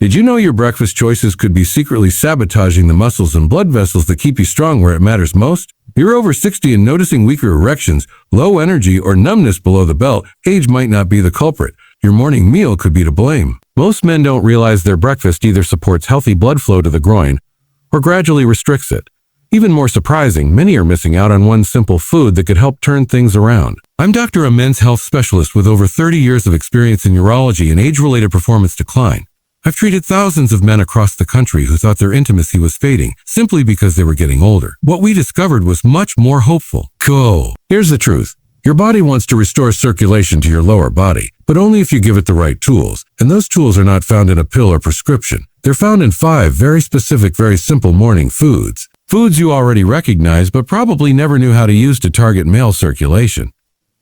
Did you know your breakfast choices could be secretly sabotaging the muscles and blood vessels that keep you strong where it matters most? If you're over 60 and noticing weaker erections, low energy, or numbness below the belt, age might not be the culprit. Your morning meal could be to blame. Most men don't realize their breakfast either supports healthy blood flow to the groin or gradually restricts it. Even more surprising, many are missing out on one simple food that could help turn things around. I'm Dr. A men's health specialist with over 30 years of experience in urology and age-related performance decline. I've treated thousands of men across the country who thought their intimacy was fading simply because they were getting older. What we discovered was much more hopeful. Cool. Here's the truth. Your body wants to restore circulation to your lower body, but only if you give it the right tools. And those tools are not found in a pill or prescription. They're found in 5 very specific, very simple morning foods. Foods you already recognize but probably never knew how to use to target male circulation.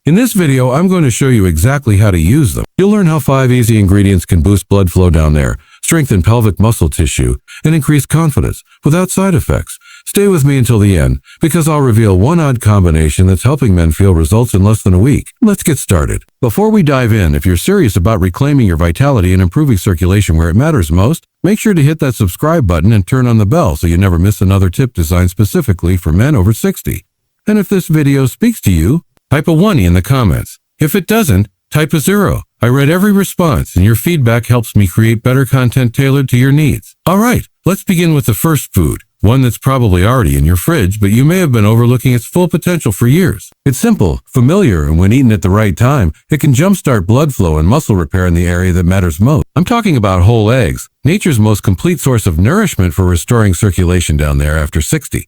In this video, I'm going to show you exactly how to use them. You'll learn how 5 easy ingredients can boost blood flow down there, strengthen pelvic muscle tissue, and increase confidence without side effects. Stay with me until the end, because I'll reveal one odd combination that's helping men feel results in less than a week. Let's get started. Before we dive in, if you're serious about reclaiming your vitality and improving circulation where it matters most, make sure to hit that subscribe button and turn on the bell so you never miss another tip designed specifically for men over 60. And if this video speaks to you, type a 1 in the comments. If it doesn't, type a 0. I read every response, and your feedback helps me create better content tailored to your needs. All right, let's begin with the first food, one that's probably already in your fridge, but you may have been overlooking its full potential for years. It's simple, familiar, and when eaten at the right time, it can jumpstart blood flow and muscle repair in the area that matters most. I'm talking about whole eggs, nature's most complete source of nourishment for restoring circulation down there after 60.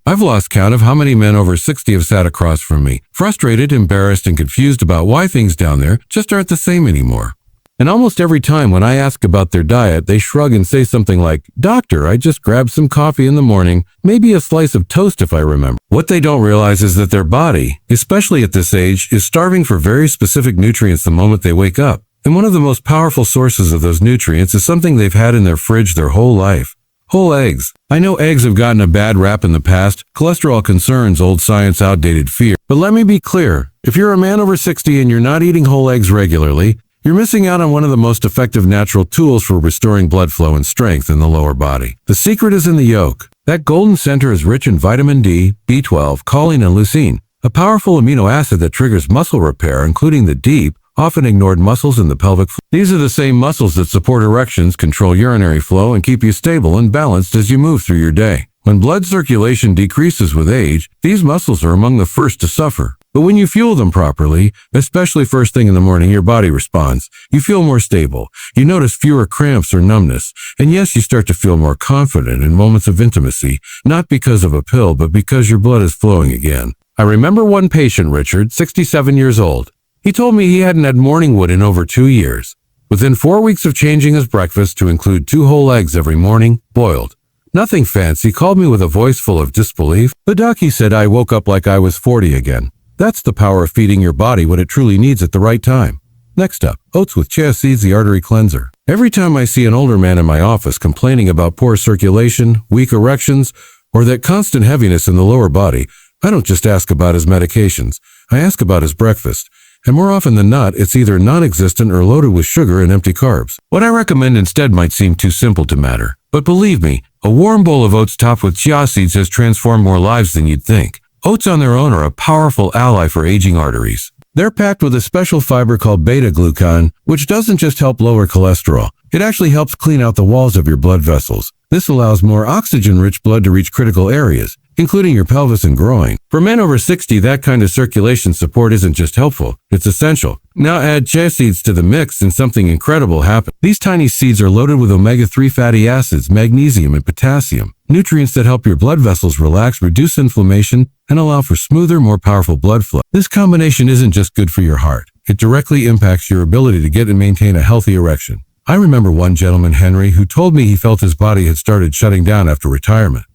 I've lost count of how many men over 60 have sat across from me, frustrated, embarrassed, and confused about why things down there just aren't the same anymore. And almost every time when I ask about their diet, they shrug and say something like, "Doctor, I just grabbed some coffee in the morning, maybe a slice of toast if I remember." What they don't realize is that their body, especially at this age, is starving for very specific nutrients the moment they wake up. And one of the most powerful sources of those nutrients is something they've had in their fridge their whole life. Whole eggs. I know eggs have gotten a bad rap in the past, cholesterol concerns, old science, outdated fear. But let me be clear, if you're a man over 60 and you're not eating whole eggs regularly, you're missing out on one of the most effective natural tools for restoring blood flow and strength in the lower body. The secret is in the yolk. That golden center is rich in vitamin D, B12, choline, and leucine, a powerful amino acid that triggers muscle repair, including the deep, often ignored muscles in the pelvic floor. These are the same muscles that support erections, control urinary flow, and keep you stable and balanced as you move through your day. When blood circulation decreases with age, these muscles are among the first to suffer. But when you fuel them properly, especially first thing in the morning, your body responds. You feel more stable. You notice fewer cramps or numbness. And yes, you start to feel more confident in moments of intimacy, not because of a pill, but because your blood is flowing again. I remember one patient, Richard, 67 years old. He told me he hadn't had morning wood in over 2 years. Within 4 weeks of changing his breakfast to include 2 whole eggs every morning, boiled. Nothing fancy, called me with a voice full of disbelief. "But doc," he said, "I woke up like I was 40 again." That's the power of feeding your body what it truly needs at the right time. Next up, oats with chia seeds, the artery cleanser. Every time I see an older man in my office complaining about poor circulation, weak erections, or that constant heaviness in the lower body, I don't just ask about his medications. I ask about his breakfast. And more often than not, it's either non-existent or loaded with sugar and empty carbs. What I recommend instead might seem too simple to matter. But believe me, a warm bowl of oats topped with chia seeds has transformed more lives than you'd think. Oats on their own are a powerful ally for aging arteries. They're packed with a special fiber called beta-glucan, which doesn't just help lower cholesterol. It actually helps clean out the walls of your blood vessels. This allows more oxygen-rich blood to reach critical areas, including your pelvis and groin. For men over 60, that kind of circulation support isn't just helpful, it's essential. Now add chia seeds to the mix and something incredible happens. These tiny seeds are loaded with omega-3 fatty acids, magnesium, and potassium, nutrients that help your blood vessels relax, reduce inflammation, and allow for smoother, more powerful blood flow. This combination isn't just good for your heart. It directly impacts your ability to get and maintain a healthy erection. I remember one gentleman, Henry, who told me he felt his body had started shutting down after retirement.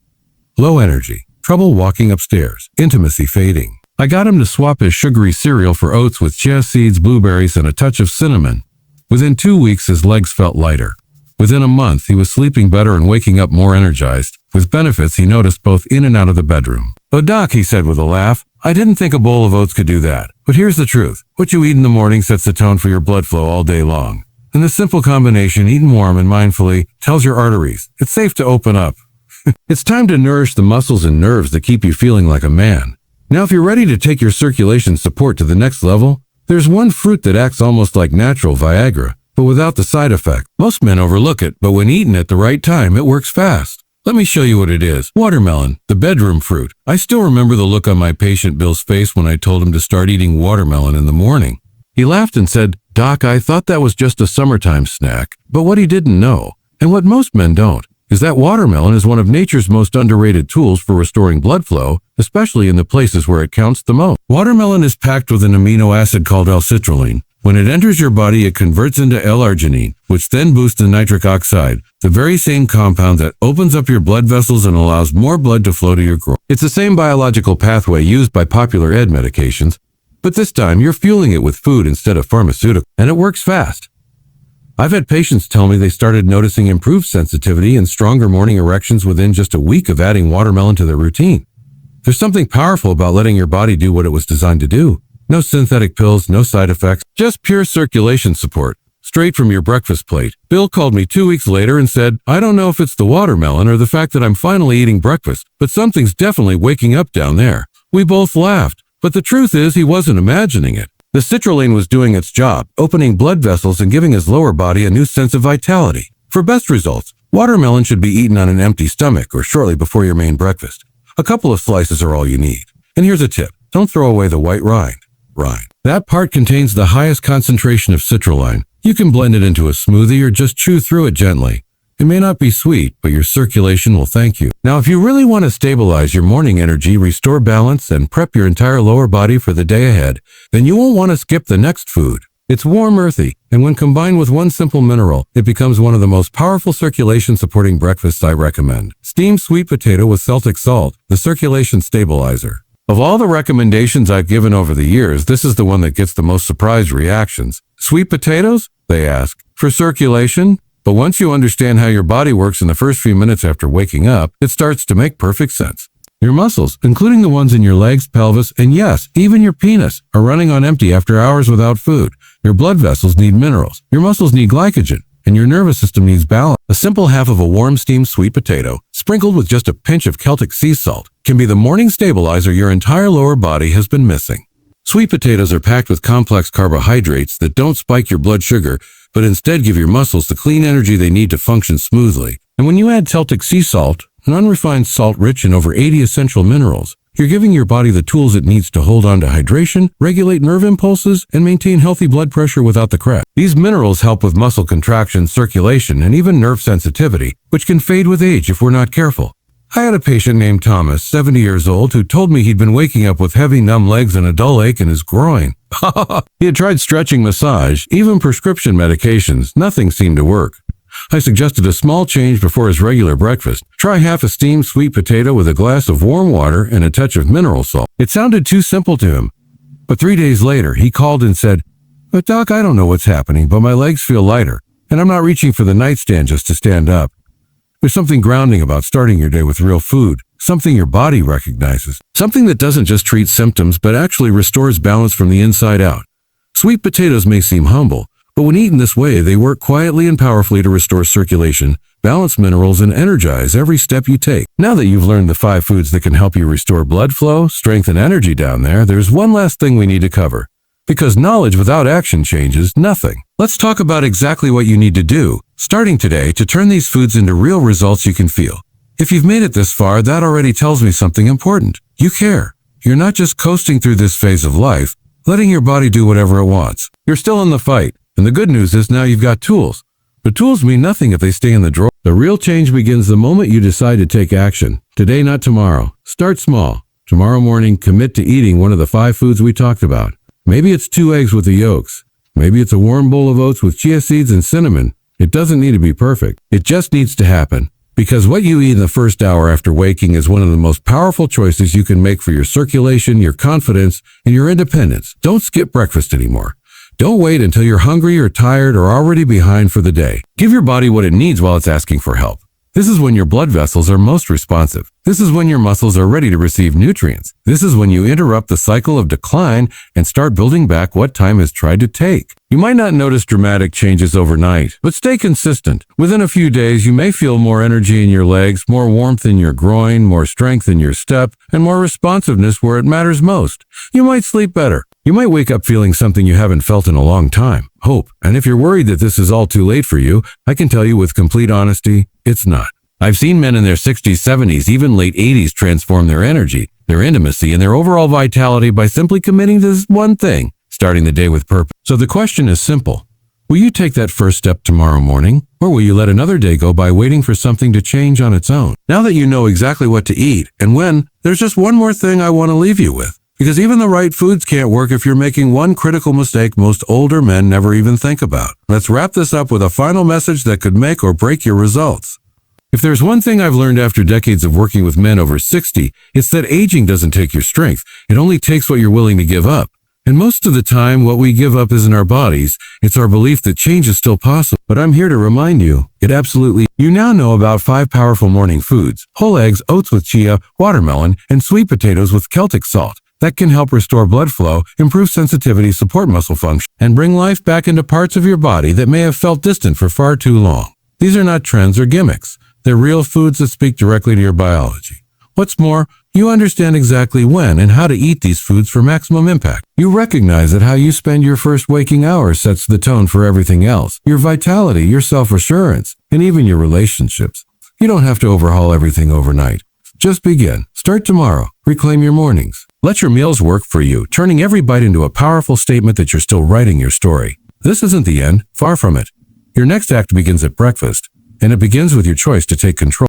Low energy, trouble walking upstairs, intimacy fading. I got him to swap his sugary cereal for oats with chia seeds, blueberries, and a touch of cinnamon. Within 2 weeks, his legs felt lighter. Within a month, he was sleeping better and waking up more energized. With benefits he noticed both in and out of the bedroom. "Oh, doc," he said with a laugh, "I didn't think a bowl of oats could do that. But here's the truth. What you eat in the morning sets the tone for your blood flow all day long. And the simple combination, eaten warm and mindfully, tells your arteries it's safe to open up. It's time to nourish the muscles and nerves that keep you feeling like a man. Now, if you're ready to take your circulation support to the next level, there's one fruit that acts almost like natural Viagra, but without the side effect. Most men overlook it, but when eaten at the right time, it works fast. Let me show you what it is. Watermelon, the bedroom fruit. I still remember the look on my patient Bill's face when I told him to start eating watermelon in the morning. He laughed and said, "Doc, I thought that was just a summertime snack." But what he didn't know, and what most men don't, is that watermelon is one of nature's most underrated tools for restoring blood flow, especially in the places where it counts the most. Watermelon is packed with an amino acid called L-citrulline. When it enters your body, it converts into L-arginine, which then boosts the nitric oxide, the very same compound that opens up your blood vessels and allows more blood to flow to your groin. It's the same biological pathway used by popular medications, but this time you're fueling it with food instead of pharmaceutical, and it works fast. I've had patients tell me they started noticing improved sensitivity and stronger morning erections within just a week of adding watermelon to their routine. There's something powerful about letting your body do what it was designed to do. No synthetic pills, no side effects, just pure circulation support, straight from your breakfast plate. Bill called me 2 weeks later and said, "I don't know if it's the watermelon or the fact that I'm finally eating breakfast, but something's definitely waking up down there." We both laughed, but the truth is he wasn't imagining it. The citrulline was doing its job, opening blood vessels and giving his lower body a new sense of vitality. For best results, watermelon should be eaten on an empty stomach or shortly before your main breakfast. A couple of slices are all you need. And here's a tip. Don't throw away the white rind. That part contains the highest concentration of citrulline. You can blend it into a smoothie or just chew through it gently. It may not be sweet, but your circulation will thank you. Now, if you really want to stabilize your morning energy, restore balance, and prep your entire lower body for the day ahead, then you won't want to skip the next food. It's warm, earthy, and when combined with one simple mineral, it becomes one of the most powerful circulation-supporting breakfasts I recommend. Steamed sweet potato with Celtic salt, the circulation stabilizer. Of all the recommendations I've given over the years, this is the one that gets the most surprised reactions. Sweet potatoes? They ask. For circulation? But once you understand how your body works in the first few minutes after waking up, it starts to make perfect sense. Your muscles, including the ones in your legs, pelvis, and yes, even your penis, are running on empty after hours without food. Your blood vessels need minerals. Your muscles need glycogen. And your nervous system needs balance. A simple half of a warm steamed sweet potato, sprinkled with just a pinch of Celtic sea salt, can be the morning stabilizer your entire lower body has been missing. Sweet potatoes are packed with complex carbohydrates that don't spike your blood sugar, but instead give your muscles the clean energy they need to function smoothly. And when you add Celtic sea salt, an unrefined salt rich in over 80 essential minerals, you're giving your body the tools it needs to hold on to hydration, regulate nerve impulses, and maintain healthy blood pressure without the crash. These minerals help with muscle contraction, circulation, and even nerve sensitivity, which can fade with age if we're not careful. I had a patient named Thomas, 70 years old, who told me he'd been waking up with heavy, numb legs and a dull ache in his groin. He had tried stretching, massage, even prescription medications. Nothing seemed to work. I suggested a small change before his regular breakfast. Try half a steamed sweet potato with a glass of warm water and a touch of mineral salt. It sounded too simple to him. But 3 days later, he called and said, "But Doc, I don't know what's happening, but my legs feel lighter, and I'm not reaching for the nightstand just to stand up." There's something grounding about starting your day with real food, something your body recognizes, something that doesn't just treat symptoms but actually restores balance from the inside out. Sweet potatoes may seem humble, but when eaten this way, they work quietly and powerfully to restore circulation, balance minerals, and energize every step you take. Now that you've learned the 5 foods that can help you restore blood flow, strength, and energy down there, there's one last thing we need to cover. Because knowledge without action changes nothing. Let's talk about exactly what you need to do, starting today, to turn these foods into real results you can feel. If you've made it this far, that already tells me something important. You care. You're not just coasting through this phase of life, letting your body do whatever it wants. You're still in the fight. And the good news is now you've got tools. But tools mean nothing if they stay in the drawer. The real change begins the moment you decide to take action. Today, not tomorrow. Start small. Tomorrow morning, commit to eating one of the 5 foods we talked about. Maybe it's 2 eggs with the yolks. Maybe it's a warm bowl of oats with chia seeds and cinnamon. It doesn't need to be perfect. It just needs to happen. Because what you eat in the first hour after waking is one of the most powerful choices you can make for your circulation, your confidence, and your independence. Don't skip breakfast anymore. Don't wait until you're hungry or tired or already behind for the day. Give your body what it needs while it's asking for help. This is when your blood vessels are most responsive. This is when your muscles are ready to receive nutrients. This is when you interrupt the cycle of decline and start building back what time has tried to take. You might not notice dramatic changes overnight, but stay consistent. Within a few days, you may feel more energy in your legs, more warmth in your groin, more strength in your step, and more responsiveness where it matters most. You might sleep better. You might wake up feeling something you haven't felt in a long time, hope. And if you're worried that this is all too late for you, I can tell you with complete honesty, it's not. I've seen men in their 60s, 70s, even late 80s transform their energy, their intimacy, and their overall vitality by simply committing to this one thing, starting the day with purpose. So the question is simple. Will you take that first step tomorrow morning, or will you let another day go by waiting for something to change on its own? Now that you know exactly what to eat and when, there's just one more thing I want to leave you with. Because even the right foods can't work if you're making one critical mistake most older men never even think about. Let's wrap this up with a final message that could make or break your results. If there's one thing I've learned after decades of working with men over 60, it's that aging doesn't take your strength. It only takes what you're willing to give up. And most of the time, what we give up isn't our bodies. It's our belief that change is still possible. But I'm here to remind you, You now know about 5 powerful morning foods: whole eggs, oats with chia, watermelon, and sweet potatoes with Celtic salt that can help restore blood flow, improve sensitivity, support muscle function, and bring life back into parts of your body that may have felt distant for far too long. These are not trends or gimmicks. They're real foods that speak directly to your biology. What's more, you understand exactly when and how to eat these foods for maximum impact. You recognize that how you spend your first waking hours sets the tone for everything else: your vitality, your self-assurance, and even your relationships. You don't have to overhaul everything overnight. Just begin. Start tomorrow. Reclaim your mornings. Let your meals work for you, turning every bite into a powerful statement that you're still writing your story. This isn't the end. Far from it. Your next act begins at breakfast, and it begins with your choice to take control.